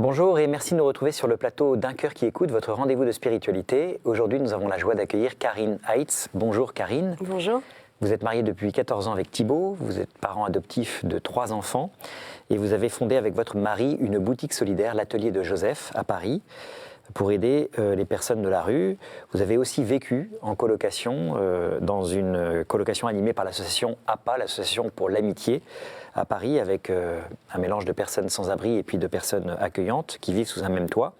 Bonjour et merci de nous retrouver sur le plateau d'Un cœur qui écoute, votre rendez-vous de spiritualité. Aujourd'hui, nous avons la joie d'accueillir Karine Heitz. Bonjour Karine. Bonjour. Vous êtes mariée depuis 14 ans avec Thibaut, vous êtes parent adoptif de 3 enfants et vous avez fondé avec votre mari une boutique solidaire, l'Atelier de Joseph, à Paris, pour aider les personnes de la rue. Vous avez aussi vécu en colocation, dans une colocation animée par l'association APA, l'association pour l'amitié, à Paris, avec un mélange de personnes sans abri et puis de personnes accueillantes qui vivent sous un même toit.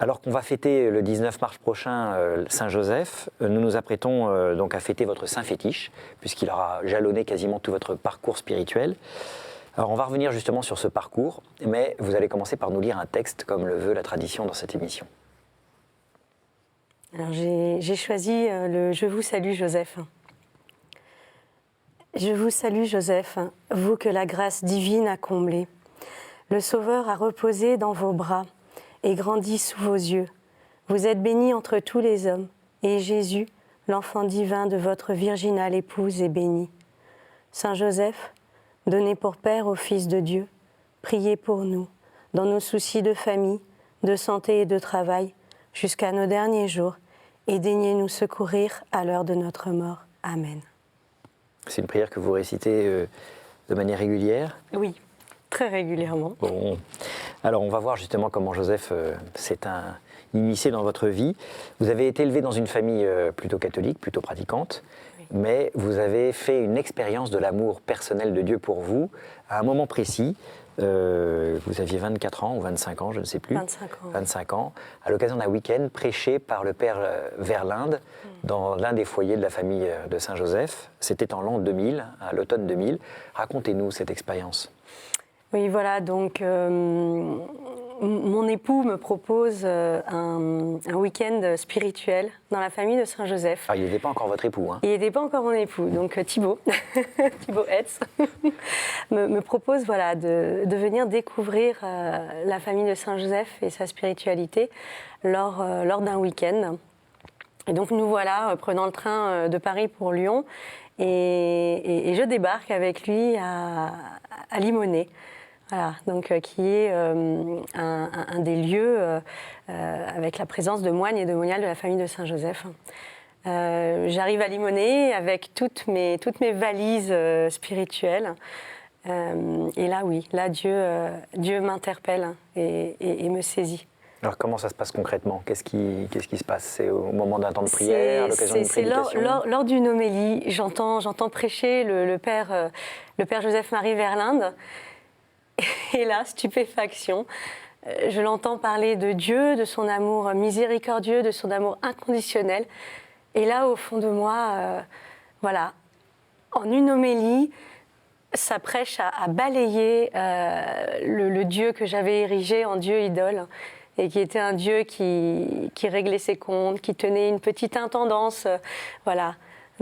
Alors qu'on va fêter le 19 mars prochain Saint-Joseph, nous nous apprêtons donc à fêter votre saint fétiche, puisqu'il aura jalonné quasiment tout votre parcours spirituel. Alors on va revenir justement sur ce parcours, mais vous allez commencer par nous lire un texte comme le veut la tradition dans cette émission. Alors j'ai choisi le « Je vous salue Joseph ». Je vous salue Joseph, vous que la grâce divine a comblé. Le Sauveur a reposé dans vos bras et grandi sous vos yeux. Vous êtes béni entre tous les hommes, et Jésus, l'enfant divin de votre virginale épouse, est béni. Saint Joseph, donné pour Père au Fils de Dieu, priez pour nous, dans nos soucis de famille, de santé et de travail, jusqu'à nos derniers jours, et daignez nous secourir à l'heure de notre mort. Amen. C'est une prière que vous récitez de manière régulière ? Oui, très régulièrement. Bon. Alors on va voir justement comment Joseph s'est initié dans votre vie. Vous avez été élevé dans une famille plutôt catholique, plutôt pratiquante, oui. Mais vous avez fait une expérience de l'amour personnel de Dieu pour vous à un moment précis. Vous aviez 24 ans ou 25 ans, je ne sais plus. 25 ans. 25 ans, à l'occasion d'un week-end prêché par le père Verlinde dans l'un des foyers de la famille de Saint-Joseph. C'était en l'an 2000, à l'automne 2000. Racontez-nous cette expérience. Oui, voilà, donc mon époux me propose un week-end spirituel dans la famille de Saint-Joseph. Ah, il n'était pas encore votre époux, hein ? Il n'était pas encore mon époux, donc Thibaut, Thibaut Heitz, me propose voilà, de venir découvrir la famille de Saint-Joseph et sa spiritualité lors d'un week-end. Et donc nous voilà prenant le train de Paris pour Lyon et je débarque avec lui à Limonest. Voilà, donc qui est un des lieux avec la présence de moines et de moniales de la famille de Saint-Joseph. J'arrive à Limonest avec toutes mes valises spirituelles. Et là, oui, là, Dieu m'interpelle et me saisit. Alors comment ça se passe concrètement ? Qu'est-ce qui se passe ? C'est au moment d'un temps de prière, à l'occasion d'une prédication ? Lors d'une homélie, j'entends prêcher le père Joseph-Marie Verlinde. Et là, stupéfaction, je l'entends parler de Dieu, de son amour miséricordieux, de son amour inconditionnel. Et là, au fond de moi, voilà, en une homélie, ça prêche à balayer le Dieu que j'avais érigé en Dieu idole, et qui était un Dieu qui réglait ses comptes, qui tenait une petite intendance, voilà.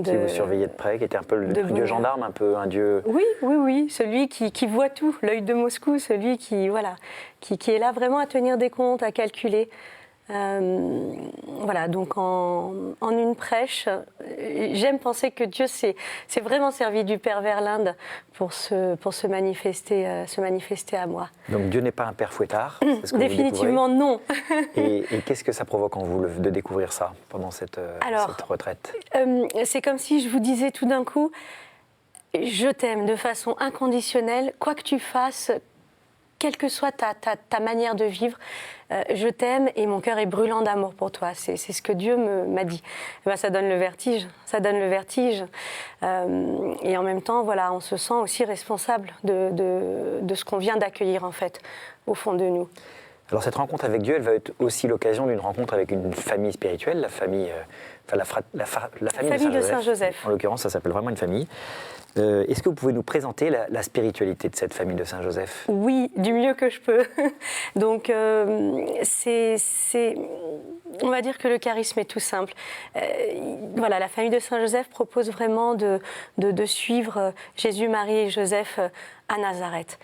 Qui vous surveillait de près, qui était un peu le Dieu gendarme, un peu un Dieu... Oui, celui qui voit tout, l'œil de Moscou, celui qui est là vraiment à tenir des comptes, à calculer. Voilà, donc en une prêche, j'aime penser que Dieu s'est vraiment servi du Père Verlinde pour se manifester à moi. Donc Dieu n'est pas un père fouettard, c'est ce que Définitivement non. Et qu'est-ce que ça provoque en vous de découvrir ça pendant cette retraite ? C'est comme si je vous disais tout d'un coup, je t'aime de façon inconditionnelle, quoi que tu fasses, quelle que soit ta manière de vivre, je t'aime et mon cœur est brûlant d'amour pour toi. C'est ce que Dieu m'a dit. Et ben, ça donne le vertige. Et en même temps, voilà, on se sent aussi responsable de ce qu'on vient d'accueillir, en fait, au fond de nous. Alors cette rencontre avec Dieu, elle va être aussi l'occasion d'une rencontre avec une famille spirituelle, la famille de Saint-Joseph. En l'occurrence, ça s'appelle vraiment une famille. Est-ce que vous pouvez nous présenter la spiritualité de cette famille de Saint-Joseph ? Oui, du mieux que je peux. Donc, on va dire que le charisme est tout simple. Voilà, la famille de Saint-Joseph propose vraiment de suivre Jésus, Marie et Joseph à Nazareth.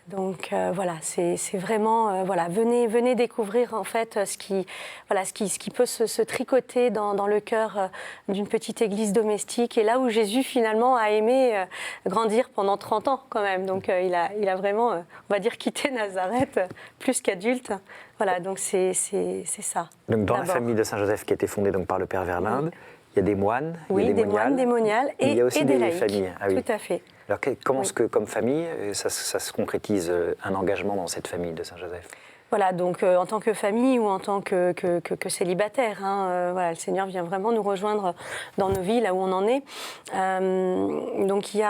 Donc voilà, c'est vraiment voilà, venez découvrir en fait ce qui peut se tricoter dans le cœur d'une petite église domestique, et là où Jésus finalement a aimé grandir pendant 30 ans quand même. Donc il a vraiment, on va dire, quitté Nazareth plus qu'adulte. Voilà, donc c'est ça. Donc dans la famille de Saint-Joseph qui a été fondée donc par le Père Verlinde, il y a des moines, oui, il y a des moines, des moniales et il y a aussi des des laïcs. familles. Ah, oui. Tout à fait. Alors comment est-ce que, comme famille, ça se concrétise un engagement dans cette famille de Saint-Joseph? Voilà, donc en tant que famille ou en tant que célibataire, voilà, le Seigneur vient vraiment nous rejoindre dans nos vies, là où on en est. Donc il y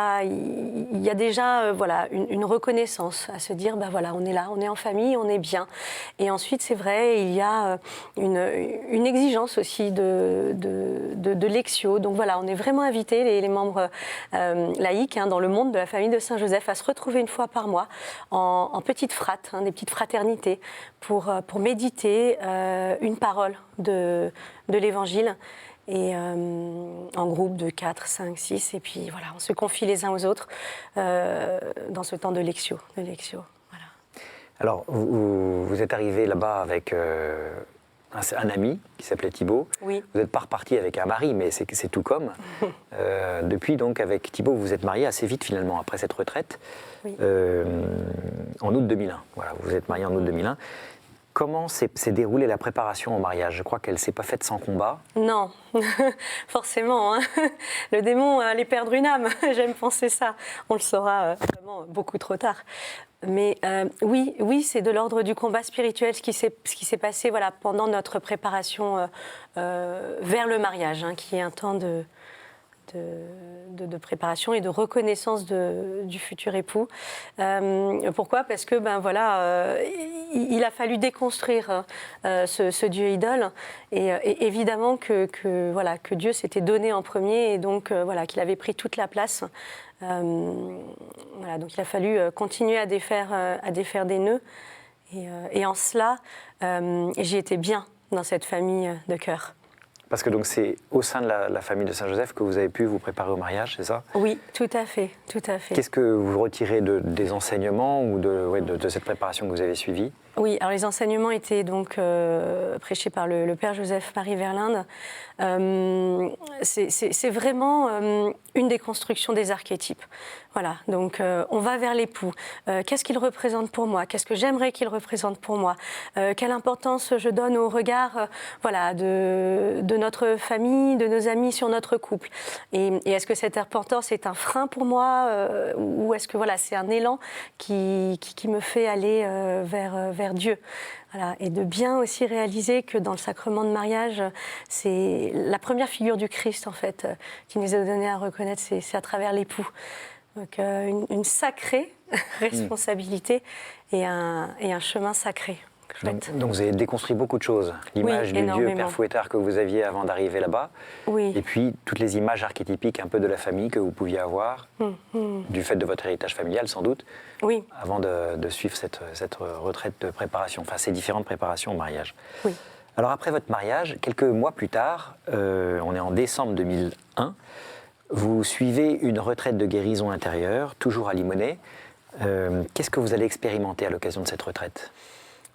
a déjà voilà, une reconnaissance à se dire, ben voilà, on est là, on est en famille, on est bien. Et ensuite, c'est vrai, il y a une exigence aussi de lectio. Donc voilà, on est vraiment invités, les membres laïcs, dans le monde de la famille de Saint-Joseph, à se retrouver une fois par mois en petites frates, des petites fraternités, pour méditer une parole de l'Évangile, et en groupe de 4, 5, 6, et puis voilà, on se confie les uns aux autres dans ce temps de lectio. Voilà. Alors, vous êtes arrivé là-bas avec un ami qui s'appelait Thibaut. Oui. Vous n'êtes pas reparti avec un mari, mais c'est tout comme. Depuis, donc, avec Thibaut, vous vous êtes marié assez vite finalement, après cette retraite, Oui. en août 2001. Voilà, vous vous êtes marié en août 2001. Comment s'est déroulée la préparation au mariage? Je crois qu'elle ne s'est pas faite sans combat. Non, forcément. Le démon allait perdre une âme, j'aime penser ça. On le saura vraiment beaucoup trop tard. Mais oui, c'est de l'ordre du combat spirituel ce qui s'est passé voilà, pendant notre préparation vers le mariage, qui est un temps de préparation et de reconnaissance du futur époux. Pourquoi? Parce que il a fallu déconstruire ce Dieu idole, et évidemment que Dieu s'était donné en premier, et donc qu'il avait pris toute la place. Donc il a fallu continuer à défaire des nœuds, et en cela j'y étais bien dans cette famille de cœur. Parce que donc c'est au sein de la famille de Saint-Joseph que vous avez pu vous préparer au mariage, c'est ça? Oui, tout à fait, tout à fait. Qu'est-ce que vous retirez des enseignements ou de cette préparation que vous avez suivie? Oui, alors les enseignements étaient donc prêchés par le Père Joseph-Marie Verlinde. C'est vraiment une déconstruction des archétypes. Voilà, donc on va vers l'époux. Qu'est-ce qu'il représente pour moi? Qu'est-ce que j'aimerais qu'il représente pour moi? Quelle importance je donne au regard de notre famille, de nos amis sur notre couple? Et est-ce que cette importance est un frein pour moi, ou est-ce que c'est un élan qui me fait aller vers Dieu? Voilà. Et de bien aussi réaliser que dans le sacrement de mariage, c'est la première figure du Christ en fait qui nous est donnée à reconnaître, c'est à travers l'époux. Donc une sacrée responsabilité et un chemin sacré. Donc vous avez déconstruit beaucoup de choses. L'image du Dieu Père Fouettard que vous aviez avant d'arriver là-bas, et puis toutes les images archétypiques un peu de la famille que vous pouviez avoir, du fait de votre héritage familial sans doute, avant de suivre cette retraite de préparation, enfin ces différentes préparations au mariage. Oui. Alors après votre mariage, quelques mois plus tard, on est en décembre 2001, vous suivez une retraite de guérison intérieure, toujours à Limonest. Qu'est-ce que vous allez expérimenter à l'occasion de cette retraite ?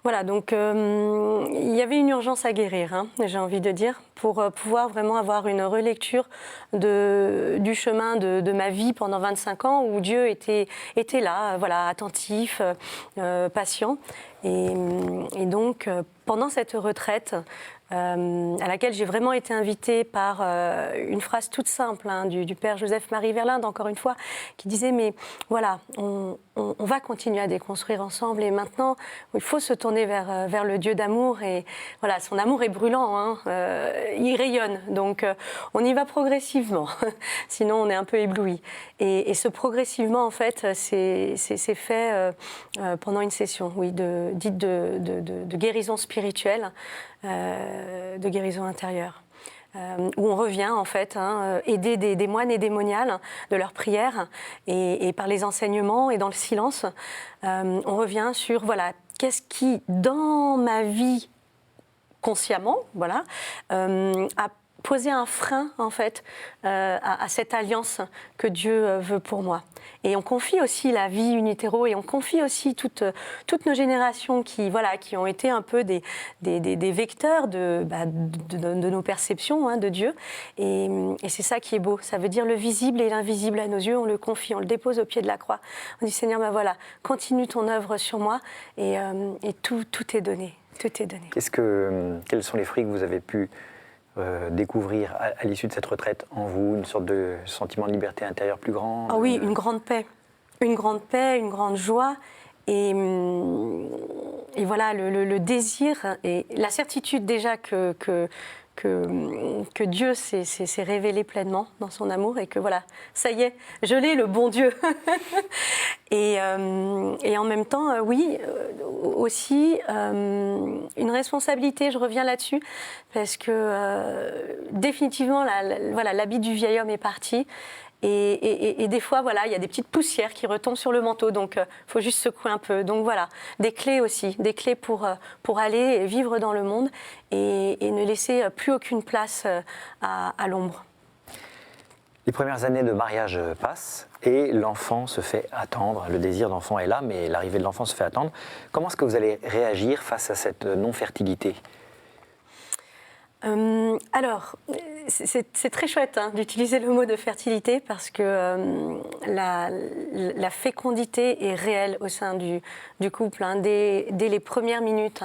Voilà, donc il y avait une urgence à guérir, j'ai envie de dire, pour pouvoir vraiment avoir une relecture du chemin de ma vie pendant 25 ans où Dieu était là, attentif, patient. Et donc, pendant cette retraite, à laquelle j'ai vraiment été invitée par une phrase toute simple du Père Joseph-Marie Verlinde, encore une fois, qui disait « Mais voilà, on va continuer à déconstruire ensemble, et maintenant, il faut se tourner vers le Dieu d'amour. » Et voilà, son amour est brûlant, il rayonne. Donc, on y va progressivement, sinon on est un peu ébloui. Et ce progressivement, en fait, c'est fait pendant une session, dite de guérison spirituelle, de guérison intérieure, où on revient en fait aider des moines et des moniales de leurs prières, et par les enseignements et dans le silence, on revient sur qu'est-ce qui dans ma vie consciemment a poser un frein en fait à cette alliance que Dieu veut pour moi. Et on confie aussi la vie in utero et on confie aussi toutes nos générations qui ont été un peu des vecteurs de nos perceptions de Dieu. Et c'est ça qui est beau. Ça veut dire le visible et l'invisible à nos yeux, on le confie, on le dépose au pied de la croix. On dit Seigneur, voilà, continue ton œuvre sur moi et tout est donné. Tout est donné. Quels sont les fruits que vous avez pu découvrir à l'issue de cette retraite en vous, une sorte de sentiment de liberté intérieure plus grand? Ah oui, une grande paix, une grande joie et voilà le désir et la certitude déjà que Dieu s'est révélé pleinement dans son amour et que voilà, ça y est, je l'ai, le bon Dieu. et en même temps, aussi une responsabilité, je reviens là-dessus, parce que définitivement, l'habit du vieil homme est parti. Et des fois, il y a des petites poussières qui retombent sur le manteau, donc il faut juste secouer un peu. Donc voilà, des clés aussi, des clés pour aller et vivre dans le monde et ne laisser plus aucune place à l'ombre. Les premières années de mariage passent et l'enfant se fait attendre. Le désir d'enfant est là, mais l'arrivée de l'enfant se fait attendre. Comment est-ce que vous allez réagir face à cette non-fertilité ? Alors, c'est très chouette d'utiliser le mot de fertilité parce que la fécondité est réelle au sein du couple dès les premières minutes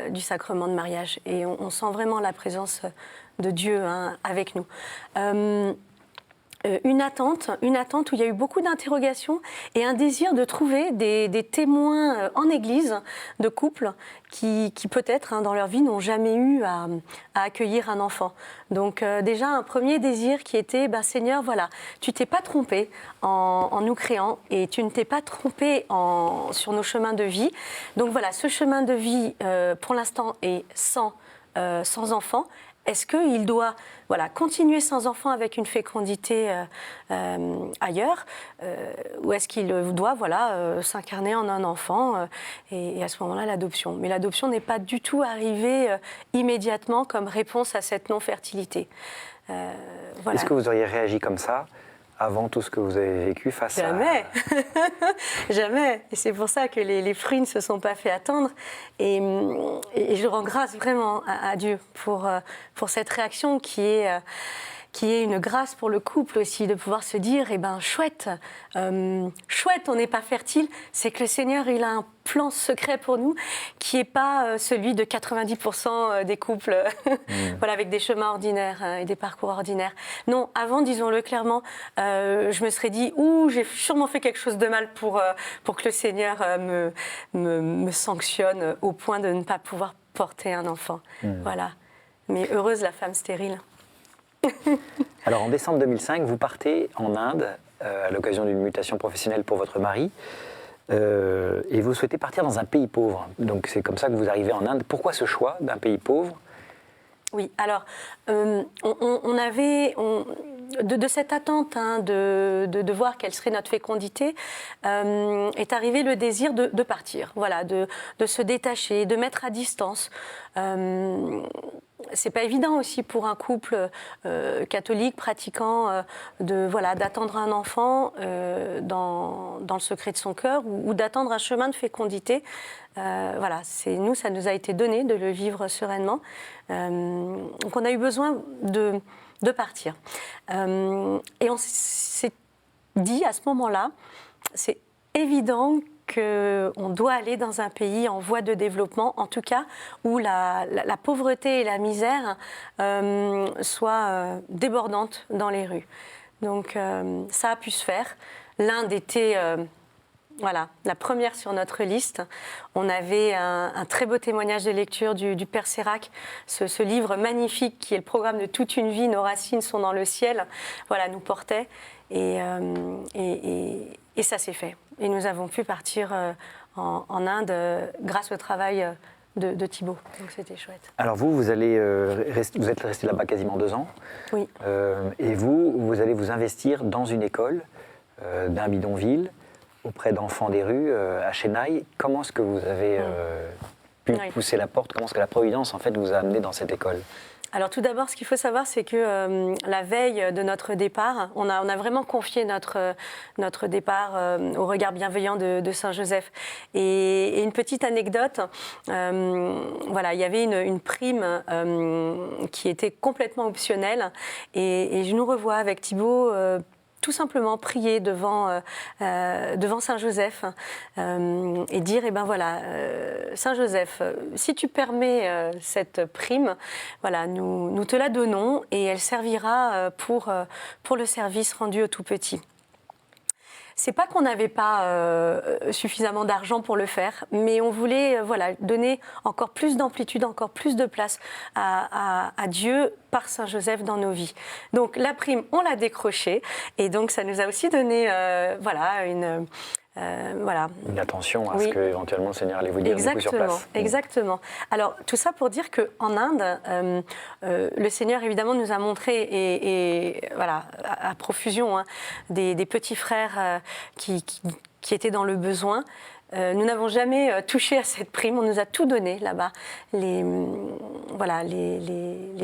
du sacrement de mariage. Et on sent vraiment la présence de Dieu avec nous. Une attente où il y a eu beaucoup d'interrogations et un désir de trouver des témoins en Église de couples qui peut-être dans leur vie n'ont jamais eu à accueillir un enfant. Donc déjà un premier désir qui était Seigneur, voilà, tu t'es pas trompé en nous créant et tu ne t'es pas trompé sur nos chemins de vie. Donc voilà, ce chemin de vie pour l'instant est sans enfant. Est-ce qu'il doit continuer sans enfant avec une fécondité ailleurs ou est-ce qu'il doit s'incarner en un enfant et à ce moment-là l'adoption. Mais l'adoption n'est pas du tout arrivée immédiatement comme réponse à cette non-fertilité. Est-ce que vous auriez réagi comme ça avant tout ce que vous avez vécu face Jamais. Jamais. Et c'est pour ça que les fruits ne se sont pas fait attendre. Et je rends grâce vraiment à Dieu pour cette réaction qui est une grâce pour le couple aussi, de pouvoir se dire, chouette, on n'est pas fertile, c'est que le Seigneur, il a un plan secret pour nous, qui n'est pas celui de 90% des couples, avec des chemins ordinaires et des parcours ordinaires. Non, avant, disons-le clairement, je me serais dit, j'ai sûrement fait quelque chose de mal pour que le Seigneur me sanctionne au point de ne pas pouvoir porter un enfant. Voilà. Mais heureuse la femme stérile. Alors en décembre 2005, vous partez en Inde à l'occasion d'une mutation professionnelle pour votre mari et vous souhaitez partir dans un pays pauvre. Donc c'est comme ça que vous arrivez en Inde. Pourquoi ce choix d'un pays pauvre ? Oui, alors on avait de cette attente de voir quelle serait notre fécondité est arrivé le désir de partir, de se détacher, de mettre à distance. C'est pas évident aussi pour un couple catholique pratiquant d'attendre un enfant dans le secret de son cœur ou d'attendre un chemin de fécondité. Nous, ça nous a été donné de le vivre sereinement. Donc on a eu besoin de partir. Et on s'est dit à ce moment-là, c'est évident qu'on doit aller dans un pays en voie de développement, en tout cas où la pauvreté et la misère soient débordantes dans les rues. Donc ça a pu se faire. L'Inde était la première sur notre liste. On avait un très beau témoignage de lecture du Père Sérac, ce livre magnifique qui est le programme de toute une vie, nos racines sont dans le ciel, nous portait. Et ça s'est fait. Et nous avons pu partir en Inde grâce au travail de Thibaut. Donc c'était chouette. Alors vous êtes resté là-bas quasiment 2 ans. Oui. Et vous allez vous investir dans une école d'un bidonville auprès d'enfants des rues à Chennai. Comment est-ce que vous avez pu pousser la porte ? Comment est-ce que la Providence en fait vous a amené dans cette école ? Alors tout d'abord, ce qu'il faut savoir, c'est que la veille de notre départ, on a vraiment confié notre départ au regard bienveillant de Saint Joseph. Et une petite anecdote, voilà, il y avait une prime qui était complètement optionnelle, et je nous revois avec Thibaut tout simplement prier devant Saint Joseph et dire, eh ben voilà, Saint Joseph, si tu permets cette prime, voilà, nous te la donnons et elle servira pour le service rendu au tout petit. C'est pas qu'on n'avait pas suffisamment d'argent pour le faire, mais on voulait voilà, donner encore plus d'amplitude, encore plus de place à Dieu par Saint Joseph dans nos vies. Donc la prime, on l'a décrochée, et donc ça nous a aussi donné voilà, une attention à ce que éventuellement le Seigneur allait vous dire du coup sur place. Exactement. Alors tout ça pour dire qu'en Inde, le Seigneur évidemment nous a montré et voilà, à profusion des petits frères qui étaient dans le besoin. Nous n'avons jamais touché à cette prime, on nous a tout donné là-bas, les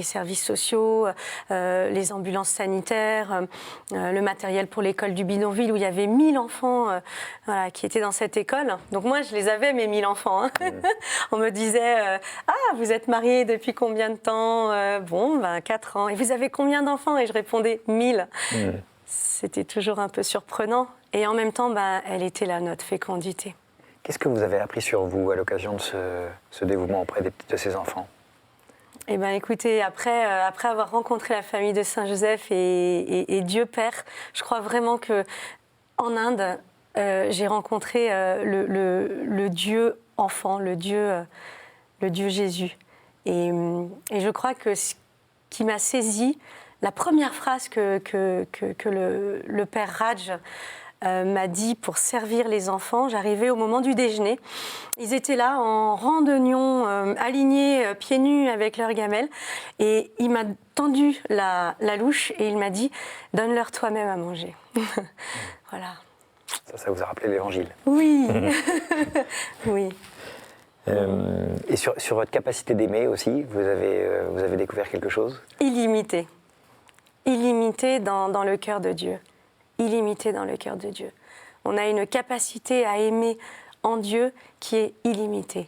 services sociaux, les ambulances sanitaires, le matériel pour l'école du bidonville où il y avait 1000 enfants voilà, qui étaient dans cette école. Donc moi je les avais mes 1000 enfants. Hein. On me disait ah, vous êtes mariés depuis combien de temps? Bon, 4 ans. Et vous avez combien d'enfants? Et je répondais 1000. C'était toujours un peu surprenant. Et en même temps, elle était là, notre fécondité. Qu'est-ce que vous avez appris sur vous à l'occasion de ce dévouement auprès de ces enfants? Eh bien, écoutez, après avoir rencontré la famille de Saint Joseph et Dieu Père, je crois vraiment qu'en Inde, j'ai rencontré le Dieu enfant, le Dieu Jésus. Et je crois que ce qui m'a saisi, la première phrase que le Père Raj m'a dit pour servir les enfants, j'arrivais au moment du déjeuner. Ils étaient là en rang d'oignons, alignés, pieds nus avec leurs gamelles. Et il m'a tendu la louche et il m'a dit « Donne-leur toi-même à manger. » Voilà. Ça vous a rappelé l'Évangile? Oui. Oui. Et sur votre capacité d'aimer aussi, vous avez découvert quelque chose? Illimité. Illimité dans le cœur de Dieu. Illimité dans le cœur de Dieu. On a une capacité à aimer en Dieu qui est illimitée.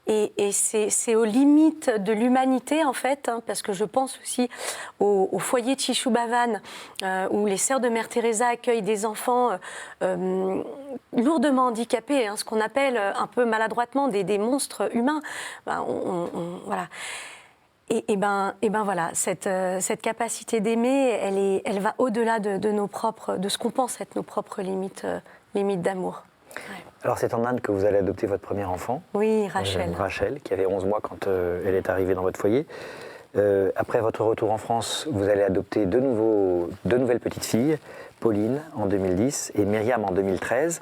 Et c'est aux limites de l'humanité, en fait, hein, parce que je pense aussi au foyer de Chishu Bhavan, où les sœurs de Mère Teresa accueillent des enfants lourdement handicapés, hein, ce qu'on appelle un peu maladroitement des monstres humains. Voilà. Et ben voilà, cette capacité d'aimer, elle va au-delà de ce qu'on pense être nos propres limites d'amour. Ouais. Alors c'est en Inde que vous allez adopter votre premier enfant. Oui, Rachel. Rachel, qui avait 11 mois quand elle est arrivée dans votre foyer. Après votre retour en France, vous allez adopter deux nouvelles petites filles, Pauline en 2010 et Myriam en 2013.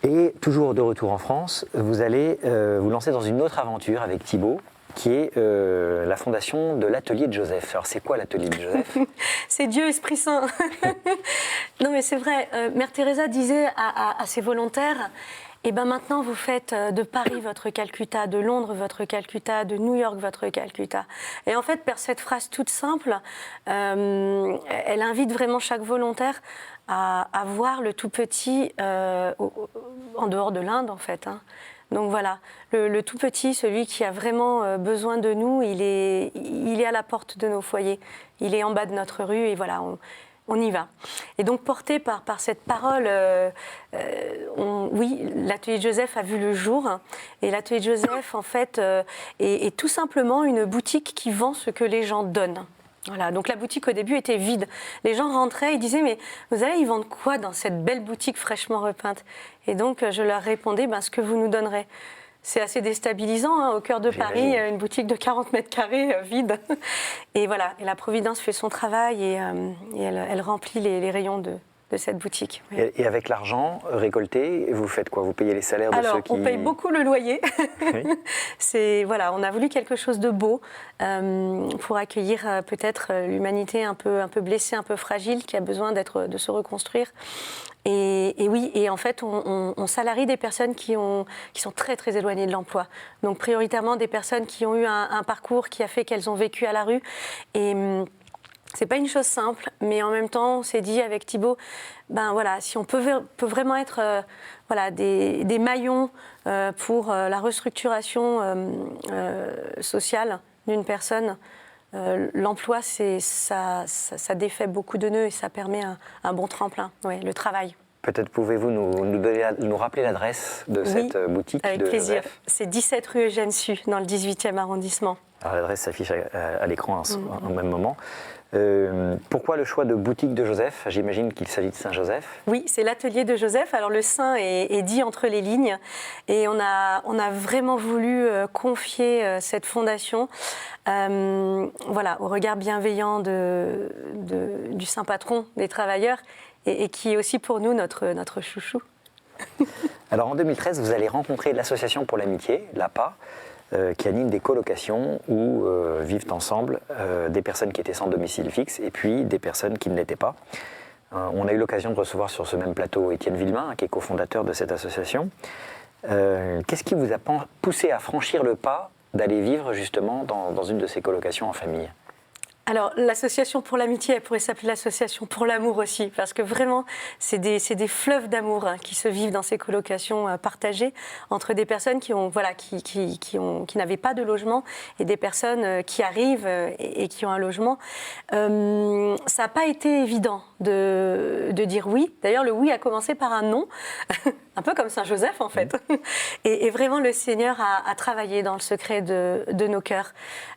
Et toujours de retour en France, vous allez vous lancer dans une autre aventure avec Thibaut, qui est la fondation de l'Atelier de Joseph. Alors c'est quoi l'Atelier de Joseph? C'est Dieu, Esprit Saint. Non mais c'est vrai, Mère Teresa disait à ses volontaires, eh ben maintenant vous faites de Paris votre Calcutta, de Londres votre Calcutta, de New York votre Calcutta. Et en fait, par cette phrase toute simple, elle invite vraiment chaque volontaire à voir le tout petit en dehors de l'Inde en fait. Hein. Donc voilà, le tout petit, celui qui a vraiment besoin de nous, il est à la porte de nos foyers, il est en bas de notre rue et voilà, on y va. Et donc porté par cette parole, oui, l'Atelier de Joseph a vu le jour et l'Atelier de Joseph en fait est tout simplement une boutique qui vend ce que les gens donnent. Voilà, donc la boutique au début était vide. Les gens rentraient et disaient « Mais vous allez y vendre quoi dans cette belle boutique fraîchement repeinte ?» Et donc je leur répondais « Ce que vous nous donnerez ». C'est assez déstabilisant, hein, au cœur de Paris, une boutique de 40 mètres carrés vide. Et voilà, et la Providence fait son travail et elle remplit les rayons de cette boutique. Oui. Et avec l'argent récolté, vous faites quoi? Vous payez les salaires de ceux qui... on paye beaucoup le loyer. Oui. Voilà, on a voulu quelque chose de beau pour accueillir peut-être l'humanité un peu blessée, un peu fragile, qui a besoin de se reconstruire. Et oui, et en fait, on salarie des personnes qui sont très très éloignées de l'emploi. Donc prioritairement des personnes qui ont eu un parcours qui a fait qu'elles ont vécu à la rue. Et c'est pas une chose simple, mais en même temps, on s'est dit avec Thibaut, ben voilà, si on peut vraiment être des maillons pour la restructuration sociale d'une personne. L'emploi, ça défait beaucoup de nœuds et ça permet un bon tremplin, le travail. Peut-être pouvez-vous nous rappeler l'adresse de cette boutique avec de plaisir. Joseph? C'est 17 rue Eugène Sue, dans le 18e arrondissement. Alors l'adresse s'affiche à l'écran en même moment. Pourquoi le choix de boutique de Joseph? J'imagine qu'il s'agit de Saint-Joseph. Oui, c'est l'atelier de Joseph. Alors le saint est dit entre les lignes et on a vraiment voulu confier cette fondation au regard bienveillant du saint patron des travailleurs et qui est aussi pour nous notre chouchou. Alors en 2013, vous allez rencontrer l'association pour l'amitié, l'APA, qui anime des colocations où vivent ensemble des personnes qui étaient sans domicile fixe et puis des personnes qui ne l'étaient pas. On a eu l'occasion de recevoir sur ce même plateau Étienne Villemain, qui est cofondateur de cette association. Qu'est-ce qui vous a poussé à franchir le pas d'aller vivre justement dans une de ces colocations en famille? Alors, l'association pour l'amitié, elle pourrait s'appeler l'association pour l'amour aussi, parce que vraiment, c'est des fleuves d'amour qui se vivent dans ces colocations partagées entre des personnes qui n'avaient pas de logement et des personnes qui arrivent et qui ont un logement. Ça n'a pas été évident de dire oui. D'ailleurs, le oui a commencé par un non, un peu comme Saint-Joseph en fait. Et vraiment, le Seigneur a travaillé dans le secret de nos cœurs.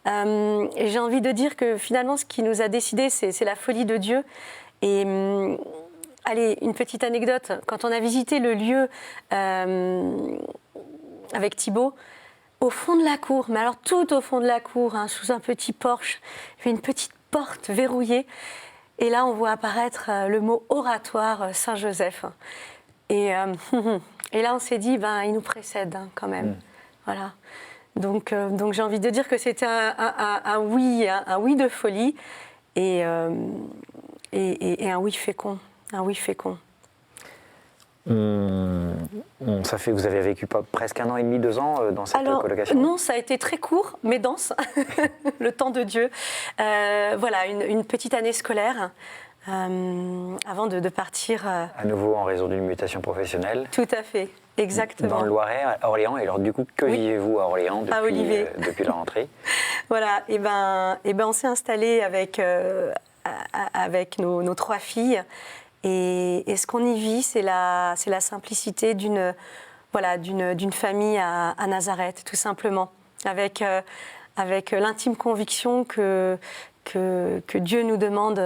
Et j'ai envie de dire que finalement, ce qui nous a décidé, c'est la folie de Dieu. Et allez, une petite anecdote. Quand on a visité le lieu avec Thibaut, au fond de la cour, mais alors tout au fond de la cour, sous un petit porche, il y avait une petite porte verrouillée. Et là, on voit apparaître le mot oratoire Saint-Joseph. Et là, on s'est dit, il nous précède quand même. Voilà. Donc j'ai envie de dire que c'était un oui de folie et un oui fécond. Un oui fécond. Vous avez vécu presque 1 an et demi, 2 ans dans cette colocation? Non, ça a été très court, mais dense, le temps de Dieu. Une petite année scolaire avant de partir. À nouveau en raison d'une mutation professionnelle? Tout à fait, exactement. Dans le Loiret, à Orléans. Et alors du coup, que vivez-vous à Orléans depuis la rentrée? Voilà, on s'est installé avec nos 3 filles. Et ce qu'on y vit, c'est la simplicité d'une famille à Nazareth, tout simplement, avec l'intime conviction que Dieu nous demande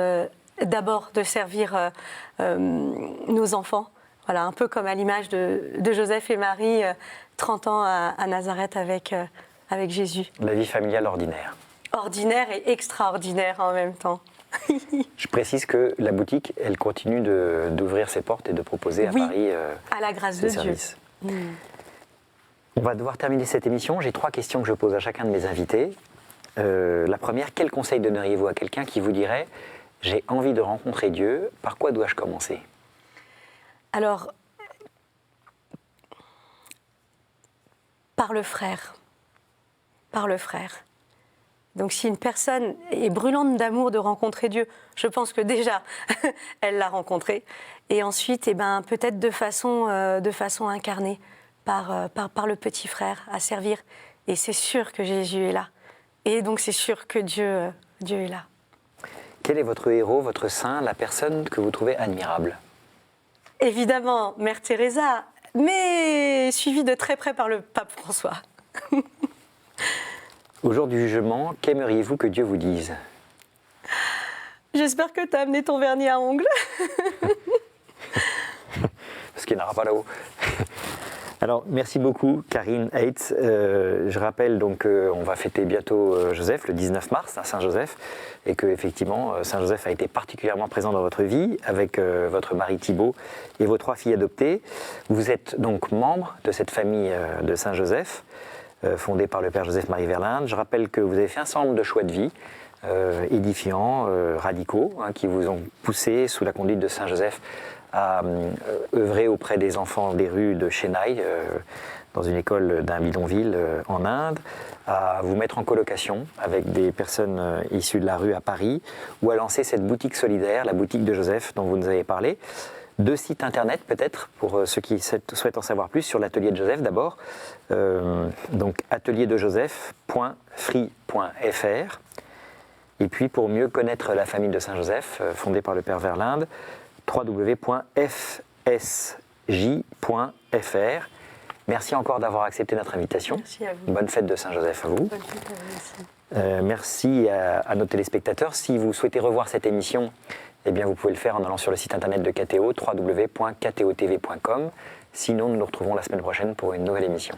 d'abord de servir nos enfants, un peu comme à l'image de Joseph et Marie, 30 ans à Nazareth avec Jésus. La vie familiale ordinaire. Ordinaire et extraordinaire en même temps. Je précise que la boutique, elle continue d'ouvrir ses portes et de proposer à Paris à la grâce ses de services. Dieu. On va devoir terminer cette émission. J'ai 3 questions que je pose à chacun de mes invités. La première, quel conseil donneriez-vous à quelqu'un qui vous dirait « J'ai envie de rencontrer Dieu, par quoi dois-je commencer ?» Alors, par le frère. Par le frère. Donc si une personne est brûlante d'amour de rencontrer Dieu, je pense que déjà, elle l'a rencontré. Et ensuite, peut-être de façon incarnée, par le petit frère à servir. Et c'est sûr que Jésus est là. Et donc c'est sûr que Dieu est là. Quel est votre héros, votre saint, la personne que vous trouvez admirable? Évidemment, Mère Teresa, mais suivie de très près par le pape François. Au jour du jugement, qu'aimeriez-vous que Dieu vous dise? J'espère que tu as amené ton vernis à ongles. Parce qu'il n'y en aura pas là-haut. Alors, merci beaucoup, Karine Heitz. Je rappelle donc qu'on va fêter bientôt Joseph, le 19 mars, à Saint-Joseph, et que effectivement Saint-Joseph a été particulièrement présent dans votre vie, avec votre mari Thibaut et vos 3 filles adoptées. Vous êtes donc membre de cette famille de Saint-Joseph, fondée par le Père Joseph-Marie Verlinde. Je rappelle que vous avez fait un certain nombre de choix de vie, édifiants, radicaux, qui vous ont poussé, sous la conduite de Saint-Joseph, à œuvrer auprès des enfants des rues de Chennai, dans une école d'un bidonville en Inde, à vous mettre en colocation avec des personnes issues de la rue à Paris, ou à lancer cette boutique solidaire, la boutique de Joseph dont vous nous avez parlé. 2 sites internet peut-être, pour ceux qui souhaitent en savoir plus, sur l'atelier de Joseph d'abord, donc atelierdeJoseph.free.fr. Et puis pour mieux connaître la famille de Saint-Joseph, fondée par le Père Verlinde, www.fsj.fr. Merci encore d'avoir accepté notre invitation. Merci à vous. Bonne fête de Saint-Joseph à vous. Bonne fête à vous aussi. Merci à nos téléspectateurs. Si vous souhaitez revoir cette émission, eh bien vous pouvez le faire en allant sur le site internet de KTO, www.ktotv.com. Sinon, nous nous retrouvons la semaine prochaine pour une nouvelle émission.